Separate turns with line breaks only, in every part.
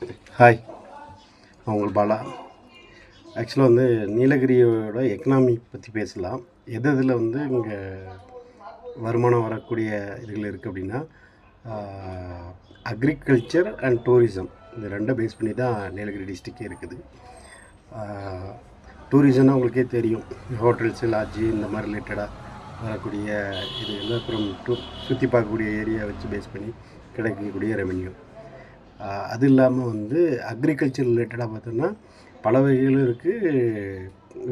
Hi, நான் உங்கள் பாலா. ஆக்சுவலாக வந்து நீலகிரியோட எக்கனாமி பற்றி பேசலாம். இதில் வந்து இங்கே வருமானம் வரக்கூடிய இதுகள் இருக்குது அப்படின்னா, அக்ரிகல்ச்சர் அண்ட் டூரிசம் இந்த ரெண்டை பேஸ் பண்ணி தான் நீலகிரி டிஸ்ட்ரிக்டே இருக்குது. டூரிசம்னா உங்களுக்கே தெரியும், ஹோட்டல்ஸு, லாட்ஜு இந்த மாதிரி ரிலேட்டடாக வரக்கூடிய இது எல்லாம். அப்புறம் சுற்றி பார்க்கக்கூடிய ஏரியா வச்சு பேஸ் பண்ணி கிடைக்கக்கூடிய ரெவென்யூ. அது இல்லாமல் வந்து அக்ரிகல்ச்சர் ரிலேட்டடாக பார்த்தோம்னா பல வகைகளும் இருக்குது,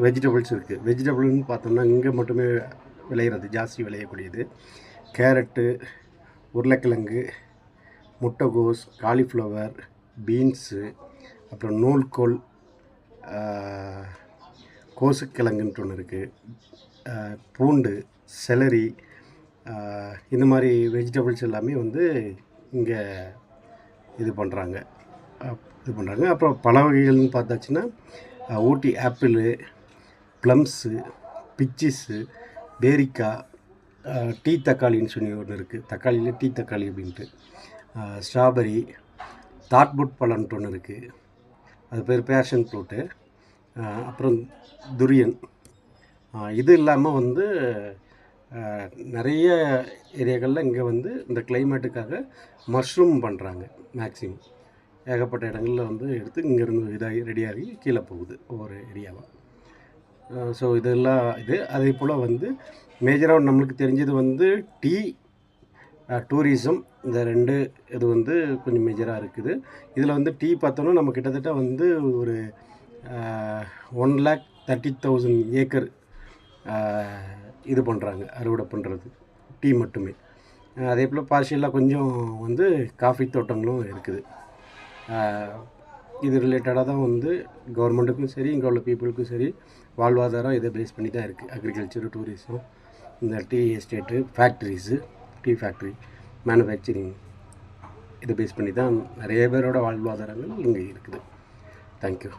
வெஜிடபிள்ஸ் இருக்குது. வெஜிடபிள்னு பார்த்தோம்னா இங்கே மட்டுமே விளையிறது, ஜாஸ்தி விளையக்கூடியது கேரட்டு, உருளைக்கிழங்கு, முட்டைகோஸ், காலிஃப்ளவர், பீன்ஸு, அப்புறம் நூல்கோல், கோசுக்கிழங்குன்ட்டு ஒன்று இருக்குது, பூண்டு, செலரி, இந்த மாதிரி வெஜிடபிள்ஸ் எல்லாமே வந்து இங்கே இது பண்ணுறாங்க. அப்புறம் பல வகைகள்னு பார்த்தாச்சுன்னா ஊட்டி ஆப்பிள், ப்ளம்ஸு, பிச்சிஸு, பேரிக்காய், டீ தக்காளின்னு சொல்லி ஒன்று இருக்குது, தக்காளியில் டீ தக்காளி அப்படின்ட்டு, ஸ்ட்ராபெரி, தாட்புட் பழம்ன்ட்டு ஒன்று இருக்குது, அது பேர் பேஷன் ஃப்ரூட்டு, அப்புறம் துரியன். இது இல்லாமல் வந்து நிறைய ஏரியாக்களில் இங்கே வந்து இந்த கிளைமேட்டுக்காக மஷ்ரூம் பண்ணுறாங்க. மேக்ஸிமம் ஏகப்பட்ட இடங்களில் வந்து எடுத்து இங்கேருந்து இதாகி ரெடியாகி கீழே போகுது ஒவ்வொரு ஏரியாவாக. ஸோ இதெல்லாம் அதே போல் வந்து மேஜராக நம்மளுக்கு தெரிஞ்சது வந்து டீ, டூரிசம், இந்த ரெண்டு இது வந்து கொஞ்சம் மேஜராக இருக்குது. இதில் வந்து டீ பார்த்தோன்னா நம்ம கிட்டத்தட்ட வந்து ஒரு 1,30,000 ஏக்கர் இது பண்ணுறாங்க, அறுவடை பண்ணுறது டீ மட்டுமே. அதே போல் பார்ஷியலாக கொஞ்சம் வந்து காஃபி தோட்டங்களும் இருக்குது. இது ரிலேட்டடாக தான் வந்து கவர்மெண்ட்டுக்கும் சரி, இங்கே உள்ள பீப்புளுக்கும் சரி வாழ்வாதாரம் இதை பேஸ் பண்ணி தான் இருக்குது. அக்ரிகல்ச்சரு, டூரிசம், இந்த tea estate, factories, tea factory, manufacturing இதை பேஸ் பண்ணி தான் நிறைய பேரோட வாழ்வாதாரங்கள் இங்கே இருக்குது. தேங்க்யூ.